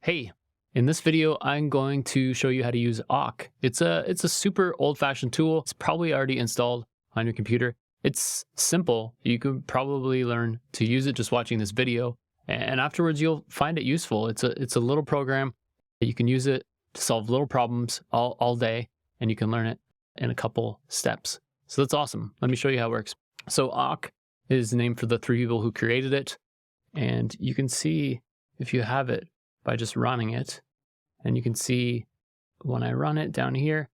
Hey, in this video, I'm going to show you how to use Awk. It's a super old-fashioned tool. It's probably already installed on your computer. It's simple. You could probably learn to use it just watching this video, and afterwards you'll find it useful. It's a little program that you can use it to solve little problems all day, and you can learn it in a couple steps. So that's awesome. Let me show you how it works. So Awk is named for the three people who created it, and you can see if you have it by just running it. And you can see when I run it down here,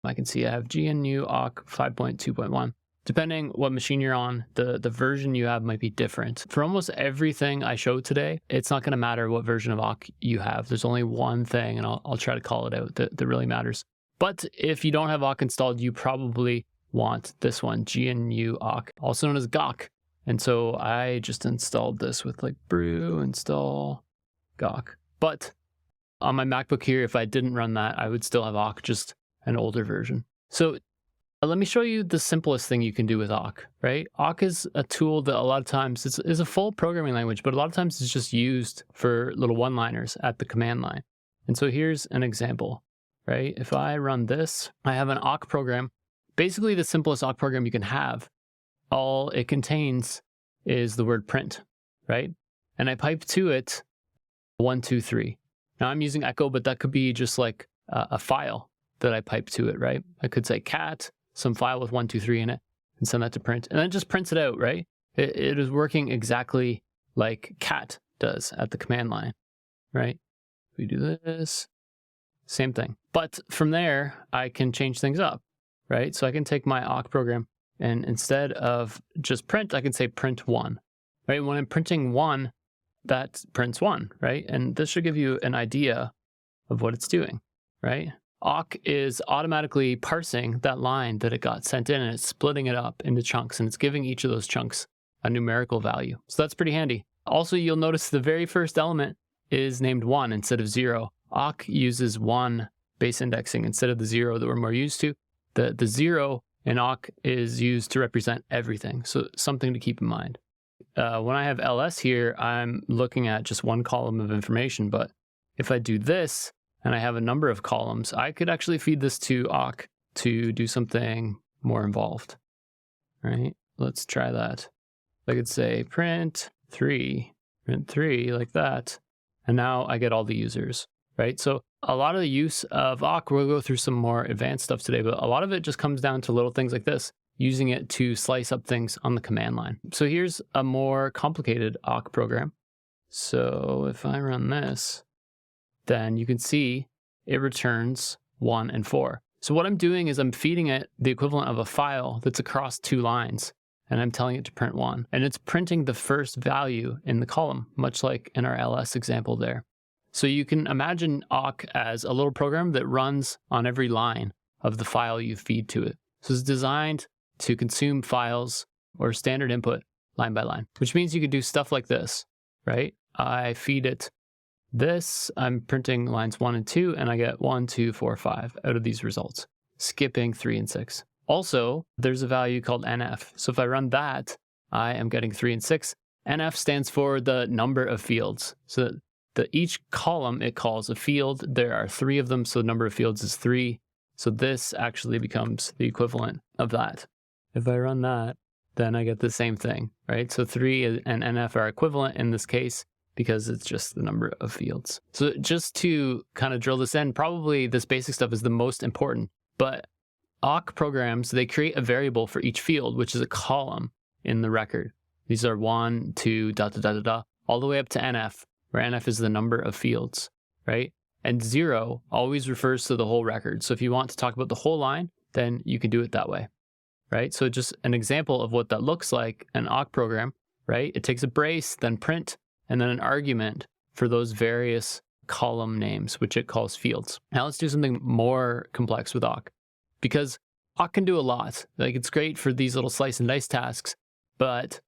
I can see I have GNU Awk 5.2.1. Depending what machine you're on, the version you have might be different. For almost everything I showed today, it's not going to matter what version of Awk you have. There's only one thing, and I'll try to call it out, that really matters. But if you don't have Awk installed, you probably want this one, GNU Awk, also known as gawk. And so I just installed this with like brew install gawk. But on my MacBook here, if I didn't run that, I would still have Awk, just an older version. So let me show you the simplest thing you can do with Awk, right? Awk is a tool that a lot of times is a full programming language, but a lot of times it's just used for little one-liners at the command line. And so here's an example, right? If I run this, I have an Awk program, basically the simplest Awk program you can have. All it contains is the word print, right? And I pipe to it 1, 2, 3. Now I'm using echo, but that could be just like a file that I pipe to it, right? I could say cat, some file with 1, 2, 3 in it, and send that to print, and then it just prints it out, right? It is working exactly like cat does at the command line, right? We do this, same thing. But from there, I can change things up, right? So I can take my Awk program, and instead of just print, I can say print 1, right? When I'm printing 1, that prints 1, right? And this should give you an idea of what it's doing, right? Awk is automatically parsing that line that it got sent in, and it's splitting it up into chunks, and it's giving each of those chunks a numerical value. So that's pretty handy. Also, you'll notice the very first element is named 1 instead of 0. Awk uses 1 base indexing instead of the 0 that we're more used to. The 0 in Awk is used to represent everything, so something to keep in mind. When I have ls here, I'm looking at just one column of information, but if I do this and I have a number of columns, I could actually feed this to Awk to do something more involved, right? Let's try that. I could say print 3 like that, and now I get all the users, right? So a lot of the use of Awk, we'll go through some more advanced stuff today, but a lot of it just comes down to little things like this, using it to slice up things on the command line. So here's a more complicated Awk program. So if I run this, then you can see it returns 1 and 4. So what I'm doing is I'm feeding it the equivalent of a file that's across 2 lines, and I'm telling it to print 1. And it's printing the first value in the column, much like in our ls example there. So you can imagine Awk as a little program that runs on every line of the file you feed to it. So it's designed to consume files or standard input line by line, which means you could do stuff like this, right? I feed it this, I'm printing lines 1 and 2, and I get 1, 2, 4, 5 out of these results, skipping 3 and 6. Also, there's a value called nf. So if I run that, I am getting 3 and 6. nf stands for the number of fields. So each column it calls a field. There are 3 of them, so the number of fields is 3. So this actually becomes the equivalent of that. If I run that, then I get the same thing, right? So 3 and nf are equivalent in this case because it's just the number of fields. So just to kind of drill this in, probably this basic stuff is the most important, but Awk programs, they create a variable for each field, which is a column in the record. These are 1, 2, all the way up to nf, where nf is the number of fields, right? And 0 always refers to the whole record. So if you want to talk about the whole line, then you can do it that way, right? So just an example of what that looks like, an Awk program, right? It takes a brace, then print, and then an argument for those various column names, which it calls fields. Now let's do something more complex with Awk, because Awk can do a lot. Like, it's great for these little slice and dice tasks, but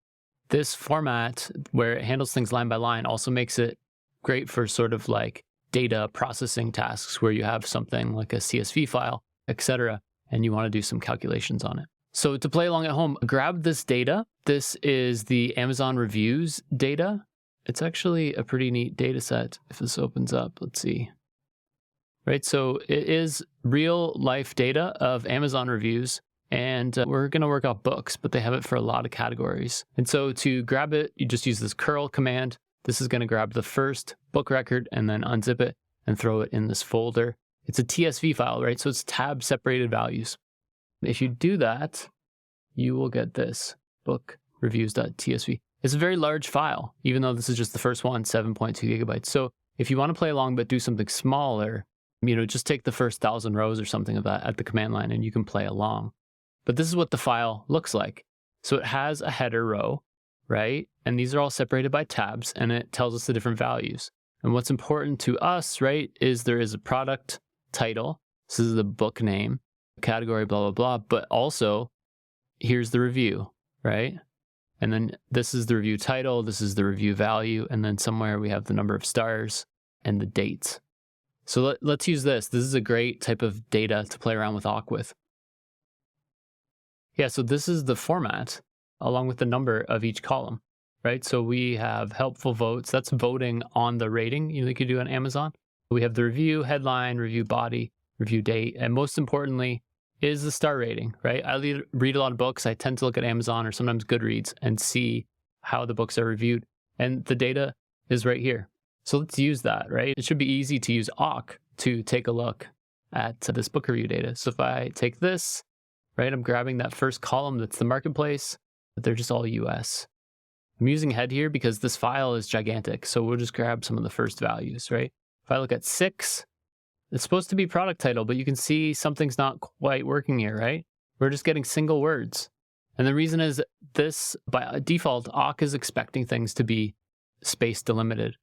this format where it handles things line by line also makes it great for sort of like data processing tasks where you have something like a CSV file, etc., and you want to do some calculations on it. So to play along at home, grab this data. This is the Amazon reviews data. it's actually a pretty neat data set. If this opens up, let's see. Right, so it is real life data of Amazon reviews, and we're going to work out books, but they have it for a lot of categories. And so to grab it, you just use this curl command. This is going to grab the first book record and then unzip it and throw it in this folder. It's a TSV file, right? So it's tab separated values. If you do that, you will get this book reviews.tsv. It's a very large file, even though this is just the first one, 7.2 gigabytes. So if you want to play along but do something smaller, just take the first 1,000 rows or something of that at the command line and you can play along. But this is what the file looks like. So it has a header row, right? And these are all separated by tabs, and it tells us the different values. And what's important to us, right, is there is a product title. This is the book name, category, blah, blah, blah. But also, here's the review, right? And then this is the review title. This is the review value. And then somewhere we have the number of stars and the dates. So let's use this. This is a great type of data to play around with Awk with. Yeah, so this is the format along with the number of each column, right? So we have helpful votes. That's voting on the rating you could do on Amazon. We have the review headline, review body, review date, and most importantly is the star rating, right? I read a lot of books. I tend to look at Amazon or sometimes Goodreads and see how the books are reviewed. And the data is right here. So let's use that, right? It should be easy to use Awk to take a look at this book review data. So if I take this, right, I'm grabbing that first column that's the marketplace, but they're just all US. I'm using head here because this file is gigantic. So we'll just grab some of the first values, right? If I look at 6, it's supposed to be product title, but you can see something's not quite working here, right? We're just getting single words. And the reason is this, by default, Awk is expecting things to be space delimited.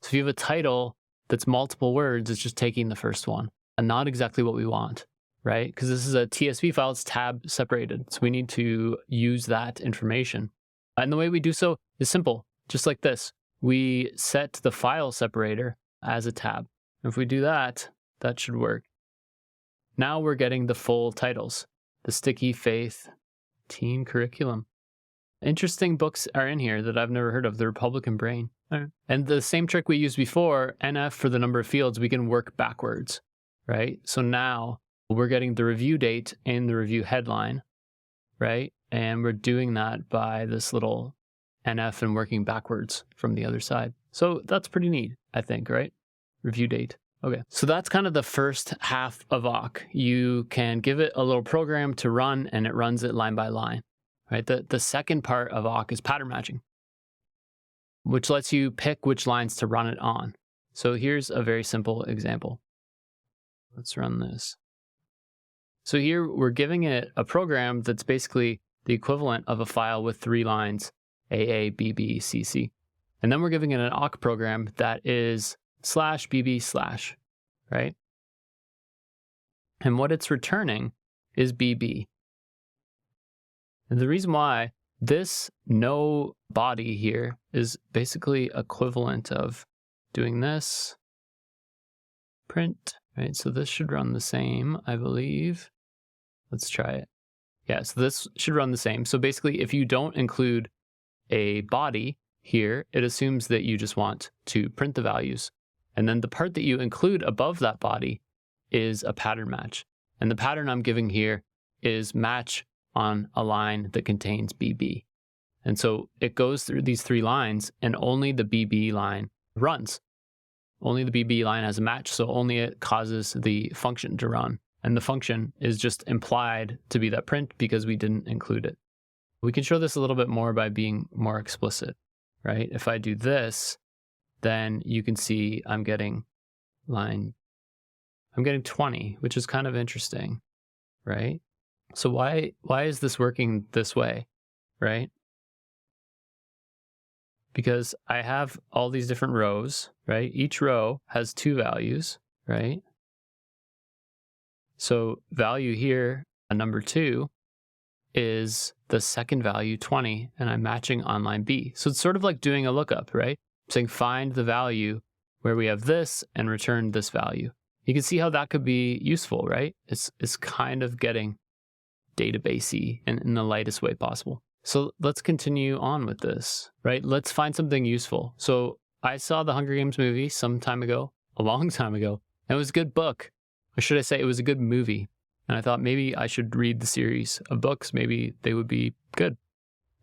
So if you have a title that's multiple words, it's just taking the first one and not exactly what we want, right? Because this is a TSV file, it's tab separated. So we need to use that information. And the way we do so is simple, just like this. We set the file separator as a tab. If we do that, that should work. Now we're getting the full titles, the Sticky Faith Teen Curriculum. Interesting books are in here that I've never heard of, the Republican Brain. And the same trick we used before, NF for the number of fields, we can work backwards, right? So now we're getting the review date and the review headline, right? And we're doing that by this little NF and working backwards from the other side. So that's pretty neat, I think, right? Review date. Okay, so that's kind of the first half of Awk. You can give it a little program to run and it runs it line by line, right? The second part of Awk is pattern matching, which lets you pick which lines to run it on. So here's a very simple example. Let's run this. So here we're giving it a program that's basically the equivalent of a file with 3 lines, AA, BB, CC. And then we're giving it an Awk program that is /BB/, right? And what it's returning is BB. And the reason why this no body here is basically equivalent of doing this print, right? So this should run the same, I believe. Let's try it. Yeah, so this should run the same. So basically, if you don't include a body here, it assumes that you just want to print the values. And then the part that you include above that body is a pattern match. And the pattern I'm giving here is match on a line that contains BB. And so it goes through these 3 lines and only the BB line runs. Only the BB line has a match, so only it causes the function to run. And the function is just implied to be that print because we didn't include it. We can show this a little bit more by being more explicit, right? If I do this, then you can see I'm getting 20, which is kind of interesting, right? So why is this working this way, right? Because I have all these different rows, right? Each row has 2 values, right? So value here, number 2, is the second value, 20, and I'm matching on line B. So it's sort of like doing a lookup, right? I'm saying find the value where we have this and return this value. You can see how that could be useful, right? It's kind of getting databasey in the lightest way possible. So let's continue on with this, right? Let's find something useful. So I saw the Hunger Games movie some time ago, a long time ago, and it was a good book. Or should I say it was a good movie? And I thought maybe I should read the series of books. Maybe they would be good.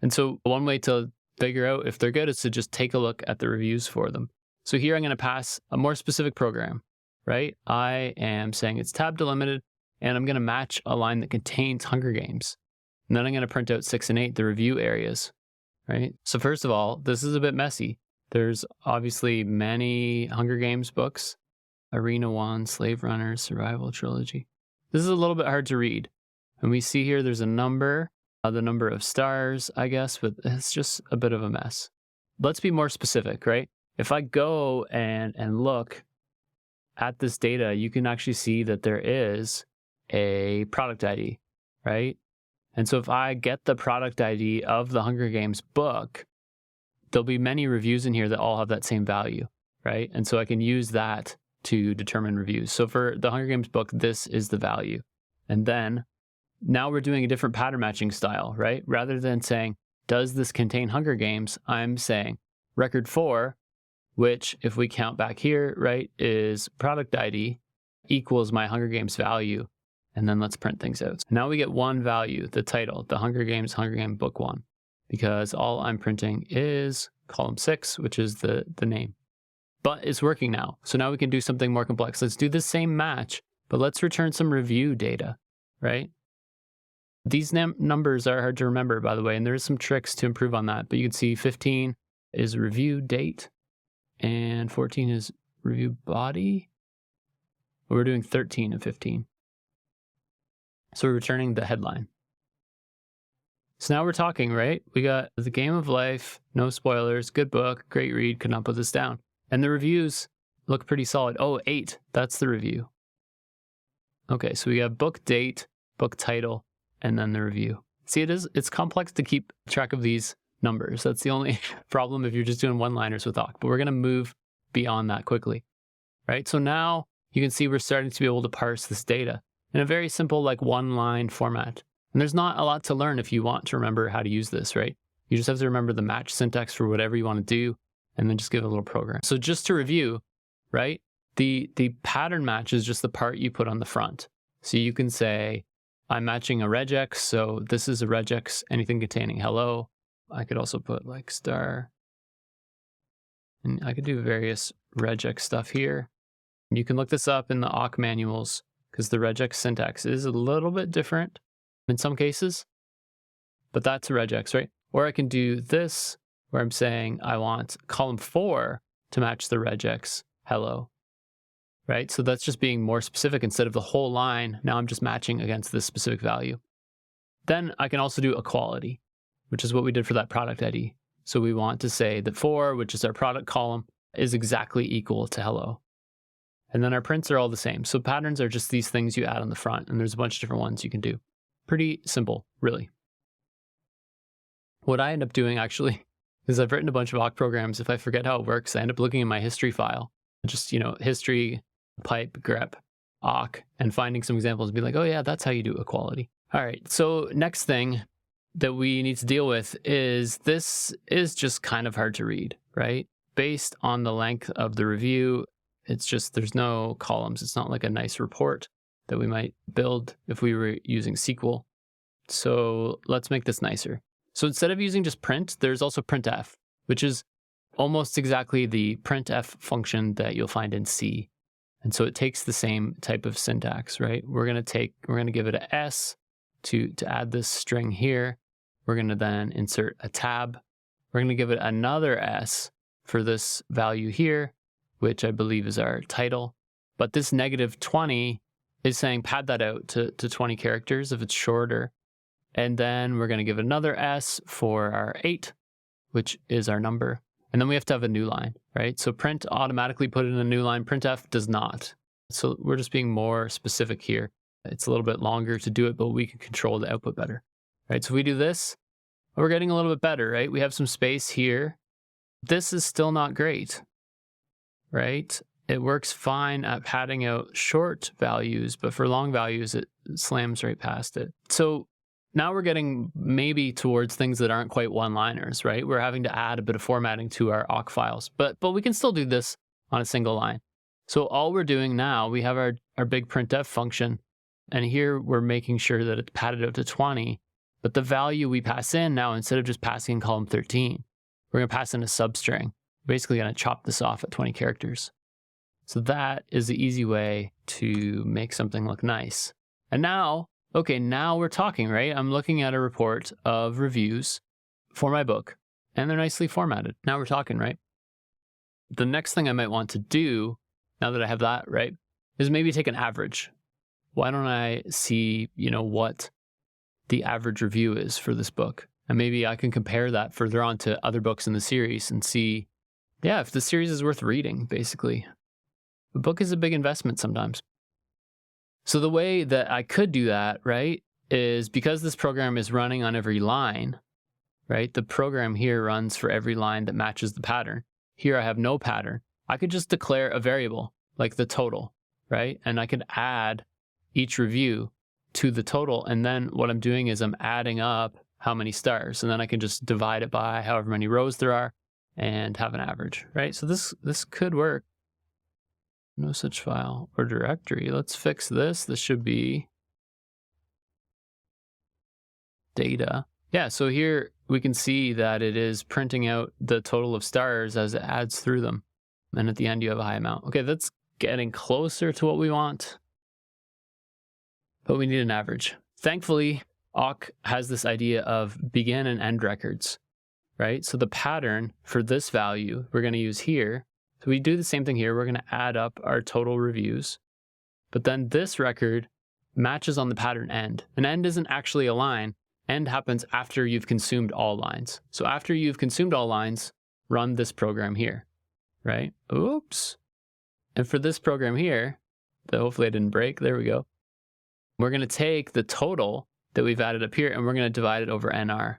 And so one way to figure out if they're good is to just take a look at the reviews for them. So here I'm going to pass a more specific program, right? I am saying it's tab delimited, and I'm going to match a line that contains Hunger Games. And then I'm going to print out 6 and 8, the review areas, right? So first of all, this is a bit messy. There's obviously many Hunger Games books, Arena 1, Slave Runners, Survival Trilogy. This is a little bit hard to read. And we see here there's a number, the number of stars, I guess, but it's just a bit of a mess. Let's be more specific, right? If I go and look at this data, you can actually see that there is a product ID, right? And so if I get the product ID of the Hunger Games book, there'll be many reviews in here that all have that same value, right? And so I can use that to determine reviews. So for the Hunger Games book, this is the value. And then now we're doing a different pattern matching style, right? Rather than saying, does this contain Hunger Games? I'm saying record 4, which if we count back here, right, is product ID equals my Hunger Games value. And then let's print things out. Now we get one value, the title, the Hunger Games Book 1, because all I'm printing is column 6, which is the name. But it's working now. So now we can do something more complex. Let's do the same match, but let's return some review data, right? These numbers are hard to remember, by the way, and there is some tricks to improve on that. But you can see 15 is review date, and 14 is review body. We're doing 13 and 15. So we're returning the headline. So now we're talking, right? We got The Game of Life, no spoilers, good book, great read, could not put this down. And the reviews look pretty solid. Oh, 8, that's the review. Okay, so we got book date, book title, and then the review. See, it's complex to keep track of these numbers. That's the only problem if you're just doing one-liners with Awk. But we're going to move beyond that quickly, right? So now you can see we're starting to be able to parse this data in a very simple, like one-line format. And there's not a lot to learn if you want to remember how to use this, right? You just have to remember the match syntax for whatever you want to do, and then just give it a little program. So just to review, right? The pattern match is just the part you put on the front. So you can say, I'm matching a regex, so this is a regex, anything containing hello. I could also put like star. And I could do various regex stuff here. You can look this up in the Awk manuals, because the regex syntax is a little bit different in some cases, but that's a regex, right? Or I can do this, where I'm saying I want column 4 to match the regex hello, right? So that's just being more specific instead of the whole line. Now I'm just matching against this specific value. Then I can also do equality, which is what we did for that product ID. So we want to say that 4, which is our product column, is exactly equal to hello. And then our prints are all the same. So patterns are just these things you add on the front, and there's a bunch of different ones you can do. Pretty simple, really. What I end up doing actually is I've written a bunch of Awk programs. If I forget how it works, I end up looking in my history file, just, history, pipe, grep, Awk, and finding some examples and be like, oh yeah, that's how you do equality. All right, so next thing that we need to deal with is this is just kind of hard to read, right? Based on the length of the review, it's just, there's no columns. It's not like a nice report that we might build if we were using SQL. So let's make this nicer. So instead of using just print, there's also printf, which is almost exactly the printf function that you'll find in C. And so it takes the same type of syntax, right? We're going to give it a S to add this string here. We're going to then insert a tab. We're going to give it another S for this value here, which I believe is our title. But this -20 is saying pad that out to 20 characters if it's shorter. And then we're going to give another S for our 8, which is our number. And then we have to have a new line, right? So print automatically put in a new line. Printf does not. So we're just being more specific here. It's a little bit longer to do it, but we can control the output better, right? So if we do this, we're getting a little bit better, right? We have some space here. This is still not great, right? It works fine at padding out short values, but for long values, it slams right past it. So now we're getting maybe towards things that aren't quite one-liners, right? We're having to add a bit of formatting to our awk files, but we can still do this on a single line. So all we're doing now, we have our big printf function, and here we're making sure that it's padded out to 20, but the value we pass in now, instead of just passing in column 13, we're going to pass in a substring. Basically going to chop this off at 20 characters. So that is the easy way to make something look nice. And now, okay, now we're talking, right? I'm looking at a report of reviews for my book, and they're nicely formatted. Now we're talking, right? The next thing I might want to do, now that I have that, right, is maybe take an average. Why don't I see, what the average review is for this book? And maybe I can compare that further on to other books in the series and see, yeah, if the series is worth reading, basically. The book is a big investment sometimes. So the way that I could do that, right, is because this program is running on every line, right? The program here runs for every line that matches the pattern. Here I have no pattern. I could just declare a variable, like the total, right? And I could add each review to the total. And then what I'm doing is I'm adding up how many stars. And then I can just divide it by however many rows there are and have an average, right? So this could work. No such file or directory. Let's fix this. This should be data. Yeah, so here we can see that it is printing out the total of stars as it adds through them. And at the end, you have a high amount. Okay, that's getting closer to what we want, but we need an average. Thankfully, Awk has this idea of begin and end records, right? So the pattern for this value we're going to use here. So we do the same thing here. We're going to add up our total reviews, but then this record matches on the pattern end. An end isn't actually a line. End happens after you've consumed all lines. So after you've consumed all lines, run this program here, right? Oops. And for this program here, that hopefully I didn't break, there we go. We're going to take the total that we've added up here and we're going to divide it over NR.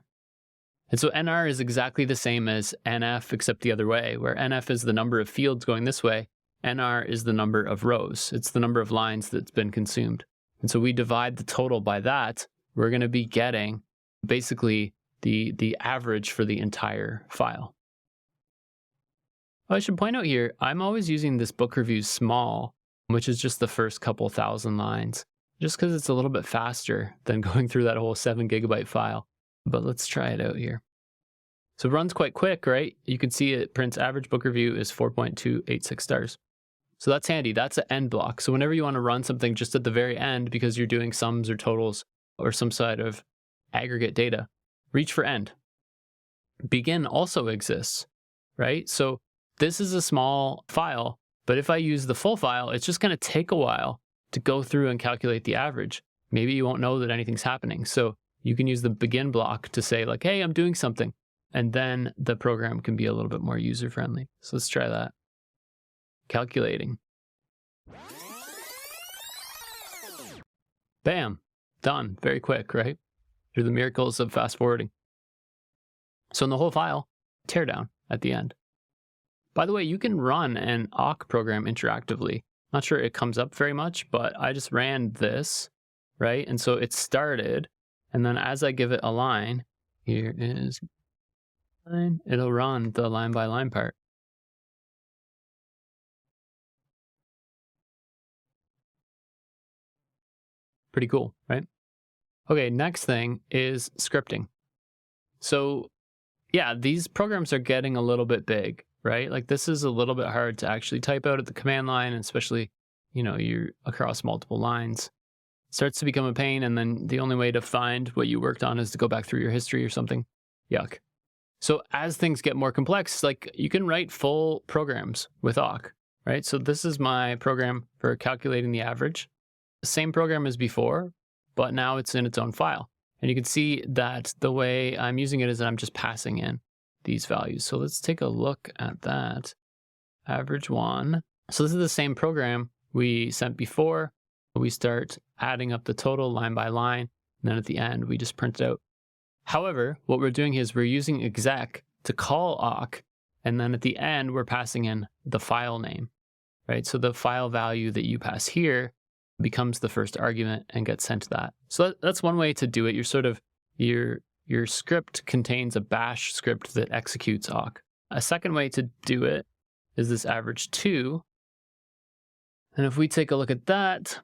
And so NR is exactly the same as NF, except the other way, where NF is the number of fields going this way. NR is the number of rows. It's the number of lines that's been consumed. And so we divide the total by that. We're going to be getting basically the average for the entire file. I should point out here, I'm always using this book review small, which is just the first couple thousand lines, just because it's a little bit faster than going through that whole 7 GB file. But let's try it out here. So it runs quite quick, right? You can see it prints average book review is 4.286 stars. So that's handy. That's an end block. So whenever you want to run something just at the very end because you're doing sums or totals or some side of aggregate data, reach for end. Begin also exists, right? So this is a small file, but if I use the full file, it's just going to take a while to go through and calculate the average. Maybe you won't know that anything's happening. So you can use the begin block to say like, hey, I'm doing something. And then the program can be a little bit more user-friendly. So let's try that. Calculating. Bam, done. Very quick, right? Through the miracles of fast forwarding. So in the whole file, teardown at the end. By the way, you can run an awk program interactively. Not sure it comes up very much, but I just ran this, right? And so it started, and then as I give it a line, here is line, it'll run the line by line part. Pretty cool, right? Okay, next thing is scripting. So yeah, these programs are getting a little bit big, right? Like this is a little bit hard to actually type out at the command line, especially, you're across multiple lines. It starts to become a pain, and then the only way to find what you worked on is to go back through your history or something. Yuck. So as things get more complex, like you can write full programs with Awk, right? So this is my program for calculating the average. The same program as before, but now it's in its own file. And you can see that the way I'm using it is that I'm just passing in these values. So let's take a look at that. Average 1. So this is the same program we sent before. We start adding up the total line by line, and then at the end, we just print it out. However, what we're doing is we're using exec to call awk, and then at the end, we're passing in the file name, right? So the file value that you pass here becomes the first argument and gets sent to that. So that's one way to do it. You're sort of your script contains a bash script that executes awk. A second way to do it is this average2. And if we take a look at that,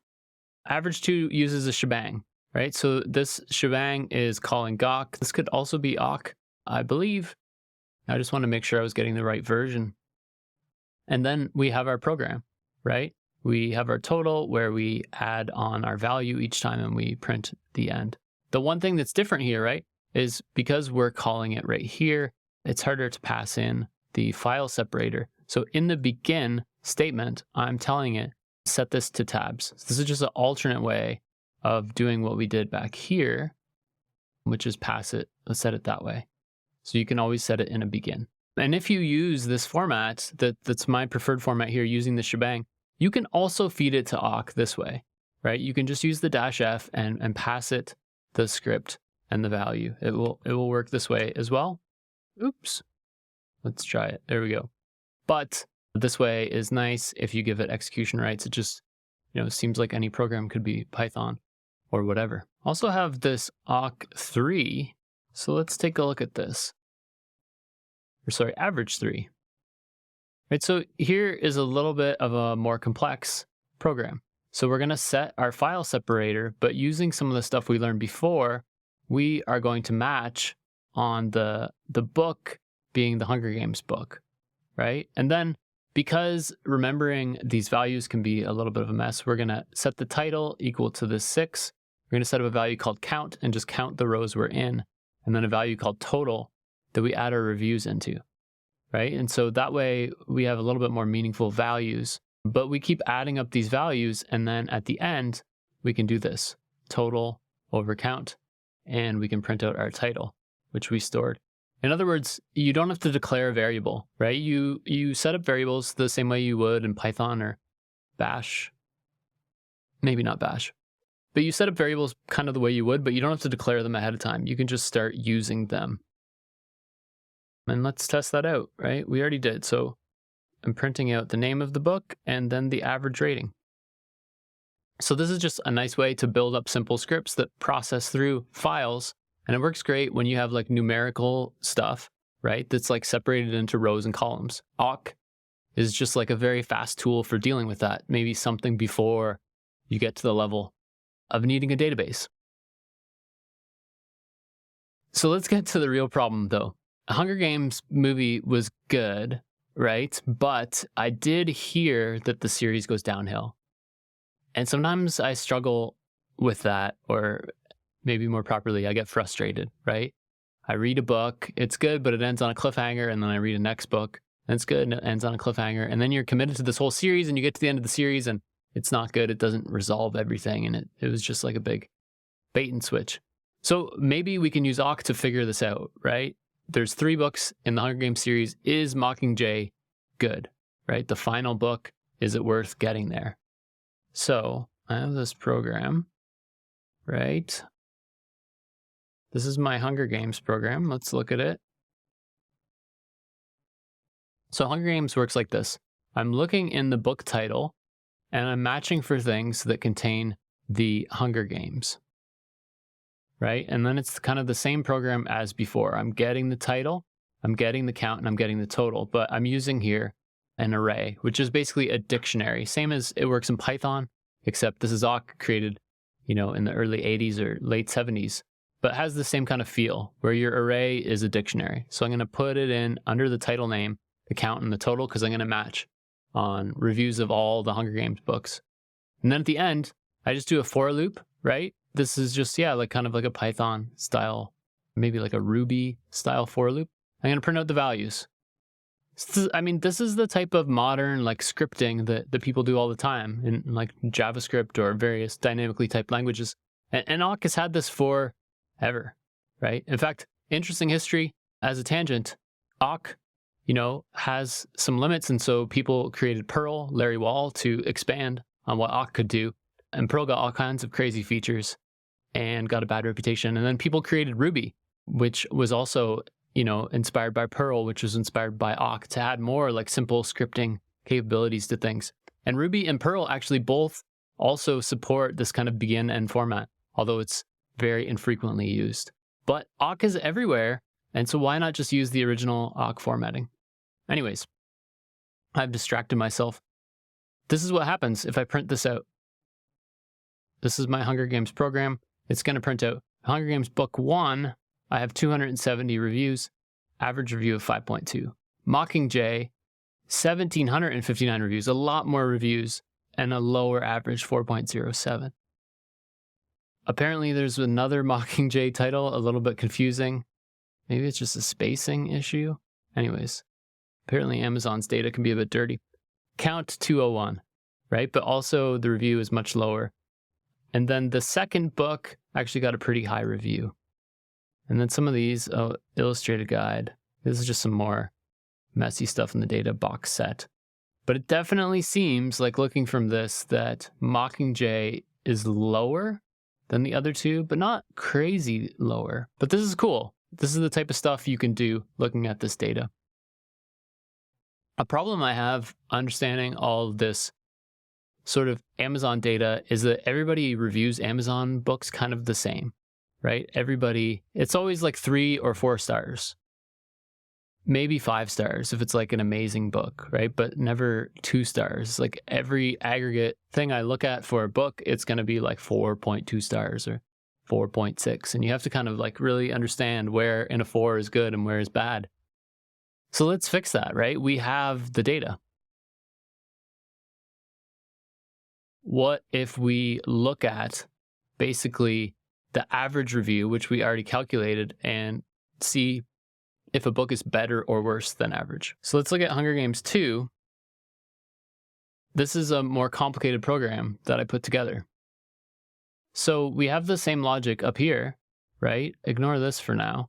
average2 uses a shebang, right? So this shebang is calling gawk. This could also be awk, I believe. I just want to make sure I was getting the right version. And then we have our program, right? We have our total where we add on our value each time and we print the end. The one thing that's different here, right, is because we're calling it right here, it's harder to pass in the file separator. So in the begin statement, I'm telling it, set this to tabs. So this is just an alternate way of doing what we did back here, which is pass it, set it that way. So you can always set it in a begin. And if you use this format, that's my preferred format here, using the shebang, you can also feed it to awk this way, right? You can just use the -f and pass it the script and the value. It will work this way as well. Oops. Let's try it. There we go. But this way is nice if you give it execution rights. It just, seems like any program could be Python or whatever. Also have this awk 3. So let's take a look at this. Or sorry, average 3. Right, so here is a little bit of a more complex program. So we're going to set our file separator, but using some of the stuff we learned before, we are going to match on the book being the Hunger Games book, right? And then because remembering these values can be a little bit of a mess, we're going to set the title equal to this 6. We're going to set up a value called count and just count the rows we're in, and then a value called total that we add our reviews into, right? And so that way we have a little bit more meaningful values, but we keep adding up these values, and then at the end, we can do this, total over count, and we can print out our title, which we stored. In other words, you don't have to declare a variable, right? You set up variables the same way you would in Python or Bash. Maybe not Bash. But you set up variables kind of the way you would, but you don't have to declare them ahead of time. You can just start using them. And let's test that out, right? We already did. So I'm printing out the name of the book and then the average rating. So this is just a nice way to build up simple scripts that process through files. And it works great when you have like numerical stuff, right? That's like separated into rows and columns. Awk is just like a very fast tool for dealing with that. Maybe something before you get to the level of needing a database. So let's get to the real problem though. Hunger Games movie was good, right? But I did hear that the series goes downhill. And sometimes I struggle with that, or maybe more properly, I get frustrated, right? I read a book, it's good, but it ends on a cliffhanger, and then I read a next book, and it's good, and it ends on a cliffhanger, and then you're committed to this whole series, and you get to the end of the series, and it's not good, it doesn't resolve everything, and it was just like a big bait and switch. So maybe we can use Awk to figure this out, right? There's 3 books in the Hunger Games series. Is Mockingjay good, right? The final book, is it worth getting there? So I have this program, right? This is my Hunger Games program. Let's look at it. So Hunger Games works like this. I'm looking in the book title and I'm matching for things that contain the Hunger Games, right? And then it's kind of the same program as before. I'm getting the title, I'm getting the count, and I'm getting the total, but I'm using here an array, which is basically a dictionary. Same as it works in Python, except this is Awk created, in the early 80s or late 70s, but has the same kind of feel where your array is a dictionary. So I'm going to put it in under the title name, the count, and the total, because I'm going to match on reviews of all the Hunger Games books. And then at the end, I just do a for loop, right? This is just, like kind of like a Python style, maybe like a Ruby style for loop. I'm going to print out the values. This is the type of modern like scripting that people do all the time in like JavaScript or various dynamically typed languages. And Awk has had this forever, right? In fact, interesting history as a tangent, Awk, has some limits. And so people created Perl, Larry Wall, to expand on what Awk could do. And Perl got all kinds of crazy features and got a bad reputation. And then people created Ruby, which was also, inspired by Perl, which was inspired by Awk, to add more like simple scripting capabilities to things. And Ruby and Perl actually both also support this kind of begin-end format, although it's very infrequently used. But Awk is everywhere, and so why not just use the original Awk formatting? Anyways, I've distracted myself. This is what happens if I print this out. This is my Hunger Games program. It's going to print out Hunger Games Book 1. I have 270 reviews, average review of 5.2. Mockingjay, 1,759 reviews, a lot more reviews, and a lower average, 4.07. Apparently, there's another Mockingjay title, a little bit confusing. Maybe it's just a spacing issue. Anyways, apparently Amazon's data can be a bit dirty. Count 201, right? But also the review is much lower. And then the second book actually got a pretty high review. And then some of these, illustrated guide. This is just some more messy stuff in the data box set. But it definitely seems like, looking from this, that Mockingjay is lower than the other two, but not crazy lower. But this is cool. This is the type of stuff you can do looking at this data. A problem I have understanding all of this sort of Amazon data is that everybody reviews Amazon books kind of the same, right? Everybody, it's always like 3 or 4 stars, maybe 5 stars if it's like an amazing book, right? But never 2 stars. Like every aggregate thing I look at for a book, it's going to be like 4.2 stars or 4.6. And you have to kind of like really understand where in a 4 is good and where is bad. So let's fix that, right? We have the data. What if we look at basically the average review, which we already calculated, and see if a book is better or worse than average? So let's look at Hunger Games 2. This is a more complicated program that I put together. So we have the same logic up here, right? Ignore this for now.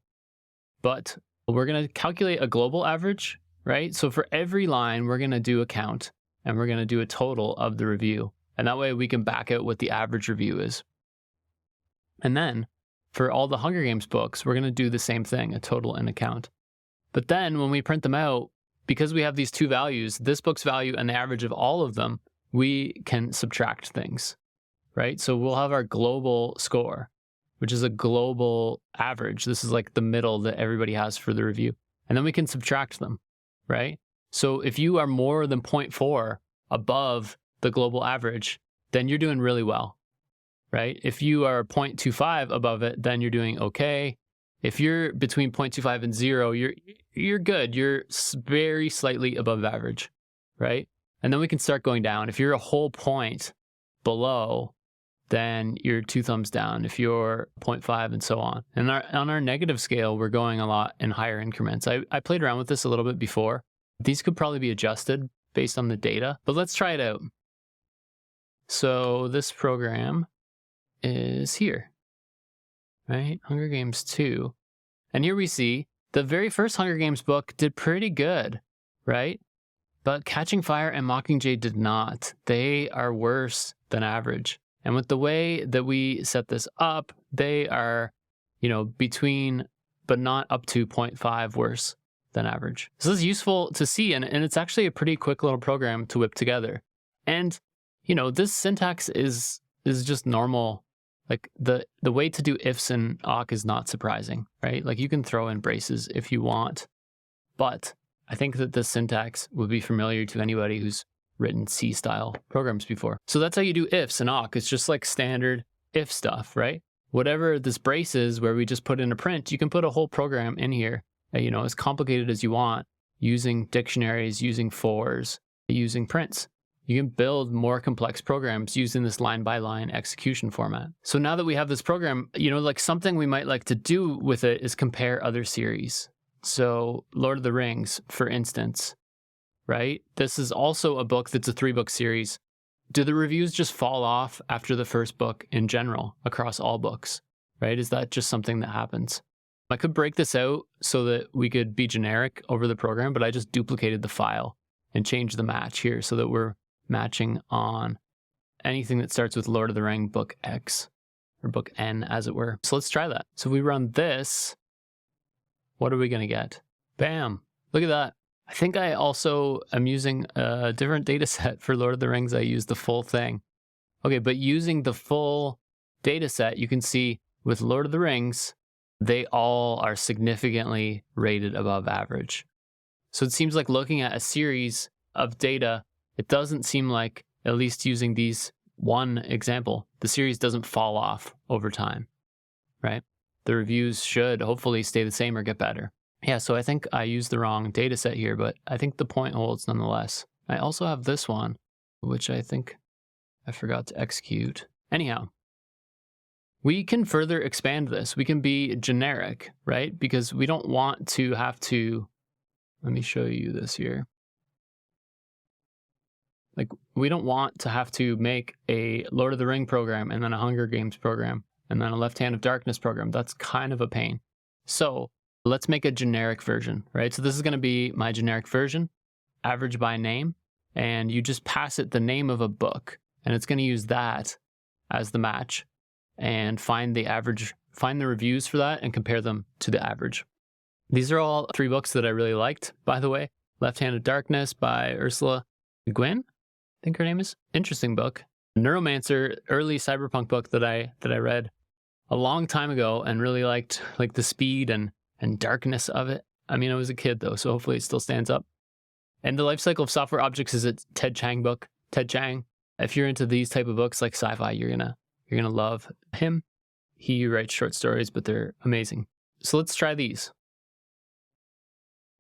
But we're going to calculate a global average, right? So for every line, we're going to do a count, and we're going to do a total of the review. And that way we can back out what the average review is. And then for all the Hunger Games books, we're going to do the same thing, a total and a count. But then when we print them out, because we have these two values, this book's value and the average of all of them, we can subtract things, right? So we'll have our global score, which is a global average. This is like the middle that everybody has for the review. And then we can subtract them, right? So if you are more than 0.4 above the global average, then you're doing really well, right? If you are 0.25 above it, then you're doing okay. If you're between 0.25 and 0, you're good. You're very slightly above average, right? And then we can start going down. If you're a whole point below, then you're 2 thumbs down. If you're 0.5 and so on. And on our negative scale, we're going a lot in higher increments. I played around with this a little bit before. These could probably be adjusted based on the data, but let's try it out. So this program is here, right? Hunger Games 2. And here we see the very first Hunger Games book did pretty good, right? But Catching Fire and Mockingjay did not. They are worse than average. And with the way that we set this up, they are, between, but not up to 0.5 worse than average. So this is useful to see, and it's actually a pretty quick little program to whip together. And this syntax is just normal. Like the way to do ifs in Awk is not surprising, right? Like you can throw in braces if you want, but I think that this syntax would be familiar to anybody who's written C-style programs before. So that's how you do ifs in Awk. It's just like standard if stuff, right? Whatever this brace is where we just put in a print, you can put a whole program in here, as complicated as you want, using dictionaries, using fors, using prints. You can build more complex programs using this line-by-line execution format. So now that we have this program, like something we might like to do with it is compare other series. So Lord of the Rings, for instance, right? This is also a book that's a 3-book series. Do the reviews just fall off after the first book in general across all books, right? Is that just something that happens? I could break this out so that we could be generic over the program, but I just duplicated the file and changed the match here so that we're matching on anything that starts with Lord of the Ring book X or book N, as it were. So let's try that. So we run this. What are we going to get? Bam. Look at that. I think I also am using a different data set for Lord of the Rings. I use the full thing. Okay, but using the full data set, you can see with Lord of the Rings, they all are significantly rated above average. So it seems like looking at a series of data, it doesn't seem like, at least using these one example, the series doesn't fall off over time, right? The reviews should hopefully stay the same or get better. Yeah, so I think I used the wrong data set here, but I think the point holds nonetheless. I also have this one, which I think I forgot to execute. Anyhow, we can further expand this. We can be generic, right? Because we don't want to have to, let me show you this here. Like, we don't want to have to make a Lord of the Ring program and then a Hunger Games program and then a Left Hand of Darkness program. That's kind of a pain. So let's make a generic version, right? So this is going to be my generic version, average by name, and you just pass it the name of a book, and it's going to use that as the match and find the average, find the reviews for that and compare them to the average. These are all 3 books that I really liked, by the way. Left Hand of Darkness by Ursula Le Guin, I think her name is. Interesting book. Neuromancer, early cyberpunk book that I read a long time ago and really liked, like, the speed and darkness of it. I mean, I was a kid though, so hopefully it still stands up. And The Life Cycle of Software Objects is a Ted Chiang book. Ted Chiang, if you're into these type of books like sci-fi, you're gonna love him. He writes short stories, but they're amazing. So let's try these.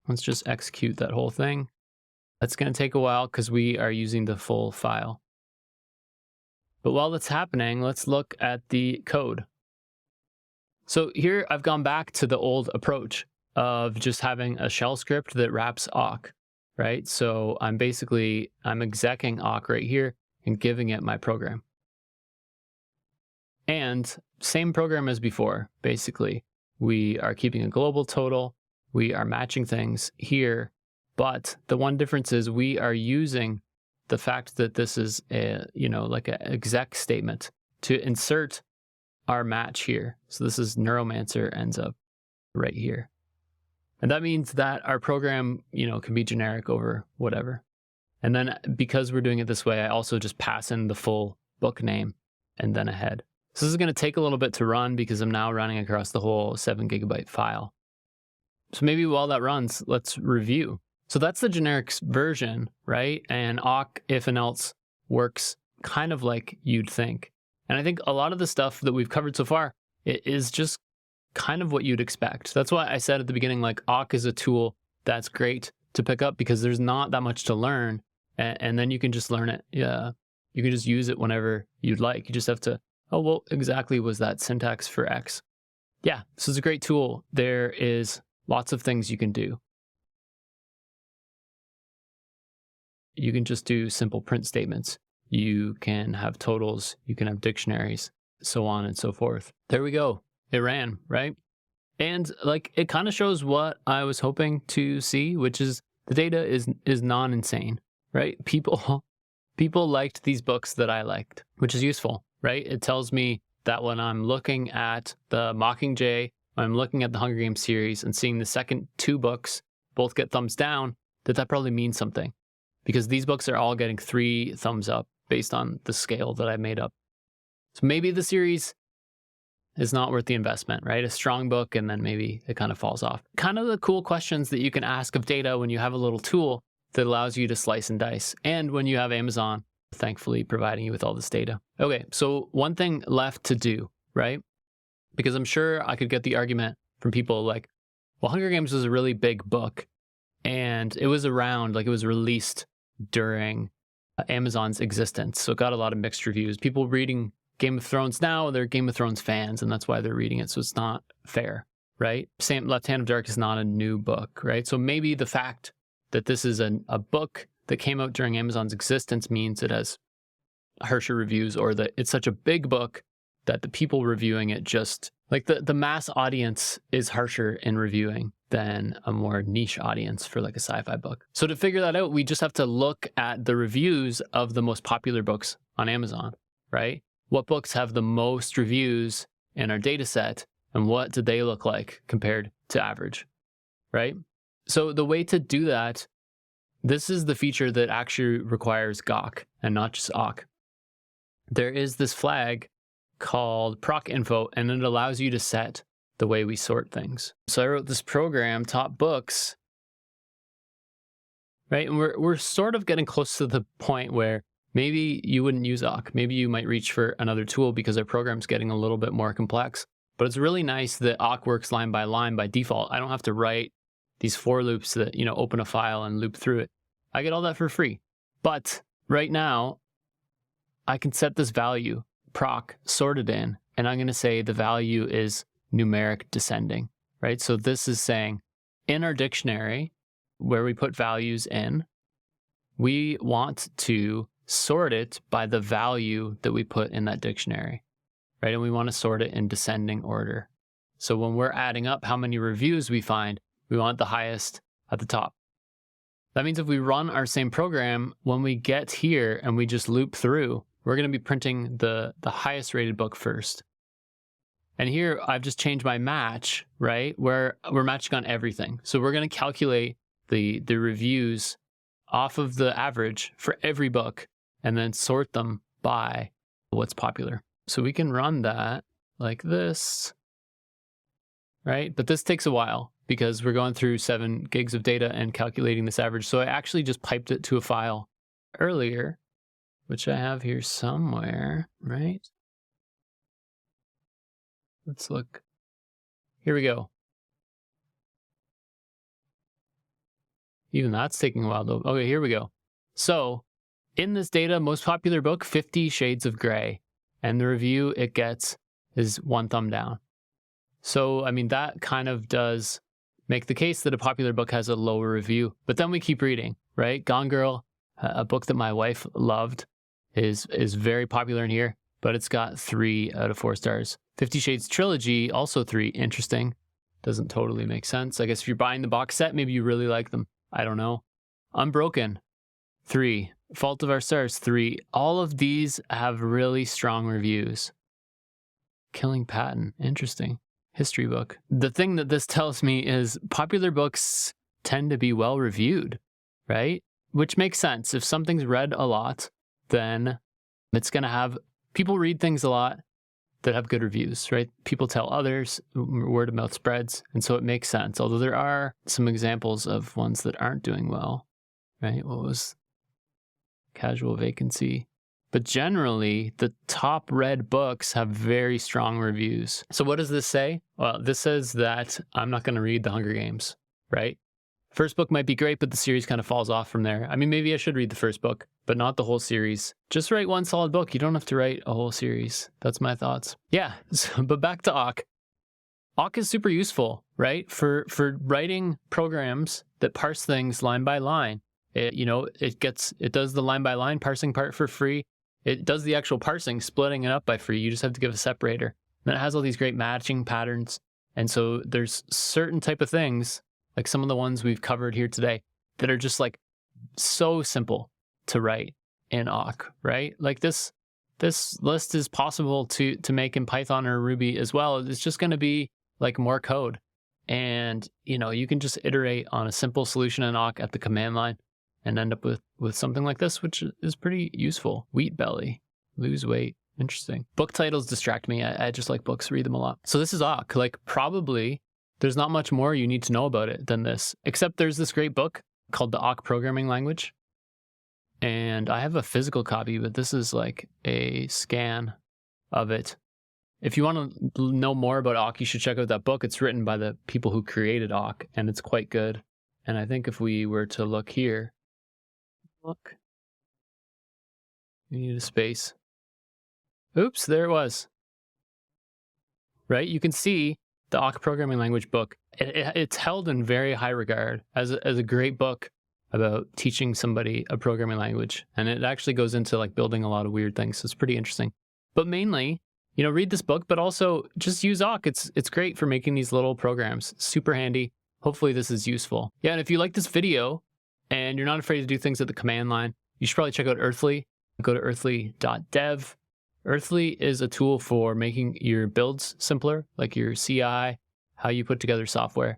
Let's just execute that whole thing. That's gonna take a while because we are using the full file. But while that's happening, let's look at the code. So here I've gone back to the old approach of just having a shell script that wraps awk, right? So I'm execing awk right here and giving it my program. And same program as before, basically. We are keeping a global total. We are matching things here, but the one difference is we are using the fact that this is a, like an exec statement to insert our match here. So this is Neuromancer ends up right here. And that means that our program, can be generic over whatever. And then because we're doing it this way, I also just pass in the full book name and then a head. So this is going to take a little bit to run because I'm now running across the whole 7 GB file. So maybe while that runs, let's review. So that's the generic version, right? And awk if and else works kind of like you'd think. And I think a lot of the stuff that we've covered so far, it is just kind of what you'd expect. That's why I said at the beginning, like, awk is a tool that's great to pick up because there's not that much to learn. And then you can just learn it. Yeah, you can just use it whenever you'd like. You just have to, oh, well, exactly was that syntax for X? Yeah, so it's a great tool. There is lots of things you can do. You can just do simple print statements. You can have totals, you can have dictionaries, so on and so forth. There we go. It ran, right? And like, it kind of shows what I was hoping to see, which is the data is non-insane, right? People liked these books that I liked, which is useful, right? It tells me that when I'm looking at the Mockingjay, when I'm looking at the Hunger Games series and seeing the second 2 books both get thumbs down, that probably means something. Because these books are all getting 3 thumbs up based on the scale that I made up. So maybe the series is not worth the investment, right? A strong book, and then maybe it kind of falls off. Kind of the cool questions that you can ask of data when you have a little tool that allows you to slice and dice. And when you have Amazon, thankfully, providing you with all this data. Okay, so one thing left to do, right? Because I'm sure I could get the argument from people like, well, Hunger Games was a really big book, and it was around, like, it was released during Amazon's existence. So it got a lot of mixed reviews. People reading Game of Thrones now, they're Game of Thrones fans, and that's why they're reading it. So it's not fair, right? Same, Left Hand of Dark is not a new book, right? So maybe the fact that this is a book that came out during Amazon's existence means it has harsher reviews, or that it's such a big book that the people reviewing it just, like, the mass audience is harsher in reviewing than a more niche audience for like a sci-fi book. So to figure that out, we just have to look at the reviews of the most popular books on Amazon, right? What books have the most reviews in our data set, and what do they look like compared to average, right? So the way to do that, this is the feature that actually requires gawk and not just awk. There is this flag called proc info, and it allows you to set the way we sort things. So I wrote this program, top books, right? And we're sort of getting close to the point where maybe you wouldn't use Awk. Maybe you might reach for another tool because our program's getting a little bit more complex. But it's really nice that Awk works line by default. I don't have to write these for loops that, open a file and loop through it. I get all that for free. But right now, I can set this value, proc, sorted in, and I'm going to say the value is numeric descending, right? So this is saying in our dictionary, where we put values in, we want to sort it by the value that we put in that dictionary, right? And we want to sort it in descending order. So when we're adding up how many reviews we find, we want the highest at the top. That means if we run our same program, when we get here and we just loop through, we're going to be printing the highest rated book first. And here I've just changed my match, right? Where we're matching on everything. So we're going to calculate the reviews off of the average for every book and then sort them by what's popular. So we can run that like this, right? But this takes a while because we're going through 7 gigs of data and calculating this average. So I actually just piped it to a file earlier, which I have here somewhere, right? Let's look. Here we go. Even that's taking a while though. Okay, here we go. So in this data, most popular book, 50 Shades of Grey. And the review it gets is 1 thumb down. So, I mean, that kind of does make the case that a popular book has a lower review. But then we keep reading, right? Gone Girl, a book that my wife loved, is very popular in here, but it's got 3 out of 4 stars. 50 Shades Trilogy, also 3. Interesting. Doesn't totally make sense. I guess if you're buying the box set, maybe you really like them. I don't know. Unbroken, 3. Fault of Our Stars, 3. All of these have really strong reviews. Killing Patton, interesting. History book. The thing that this tells me is popular books tend to be well reviewed, right? Which makes sense. If something's read a lot, then it's going to have, people read things a lot that have good reviews, right? People tell others, word of mouth spreads, and so it makes sense. Although there are some examples of ones that aren't doing well, right? What was Casual Vacancy? But generally, the top read books have very strong reviews. So what does this say? Well, this says that I'm not going to read The Hunger Games, right? First book might be great, but the series kind of falls off from there. I mean, maybe I should read the first book, but not the whole series. Just write one solid book. You don't have to write a whole series. That's my thoughts. Yeah, but back to Awk. Awk is super useful, right? For writing programs that parse things line by line. It does the line by line parsing part for free. It does the actual parsing, splitting it up by free. You just have to give a separator. And it has all these great matching patterns. And so there's certain type of things, like some of the ones we've covered here today, that are just like so simple to write in Awk, right? Like this list is possible to make in Python or Ruby as well. It's just going to be like more code. And, you can just iterate on a simple solution in Awk at the command line and end up with something like this, which is pretty useful. Wheat belly, lose weight. Interesting. Book titles distract me. I just like books, read them a lot. So this is Awk. Like probably there's not much more you need to know about it than this, except there's this great book called the Awk Programming Language. And I have a physical copy, but this is like a scan of it. If you want to know more about Awk, you should check out that book. It's written by the people who created Awk, and it's quite good. And I think if we were to look here, look, you need a space. Oops, there it was. Right? You can see the Awk Programming Language book. It's held in very high regard as a great book about teaching somebody a programming language. And it actually goes into like building a lot of weird things. So it's pretty interesting. But mainly, read this book, but also just use Awk. It's great for making these little programs. Super handy. Hopefully this is useful. Yeah, and if you like this video and you're not afraid to do things at the command line, you should probably check out Earthly. Go to earthly.dev. Earthly is a tool for making your builds simpler, like your CI, how you put together software.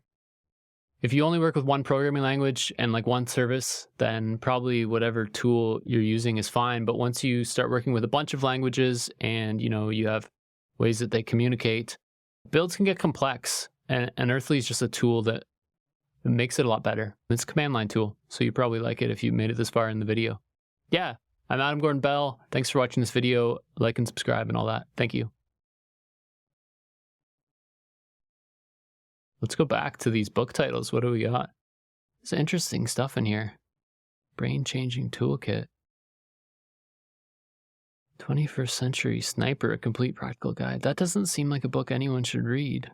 If you only work with one programming language and like one service, then probably whatever tool you're using is fine. But once you start working with a bunch of languages and, you have ways that they communicate, Builds can get complex, and Earthly is just a tool that makes it a lot better. It's a command line tool, so you probably like it if you made it this far in the video. Yeah, I'm Adam Gordon Bell. Thanks for watching this video. Like and subscribe and all that. Thank you. Let's go back to these book titles. What do we got? There's interesting stuff in here. Brain Changing Toolkit. 21st Century Sniper, a complete practical guide. That doesn't seem like a book anyone should read.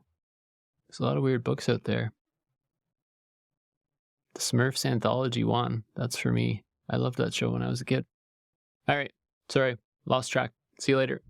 There's a lot of weird books out there. The Smurfs Anthology 1. That's for me. I loved that show when I was a kid. All right. Sorry. Lost track. See you later.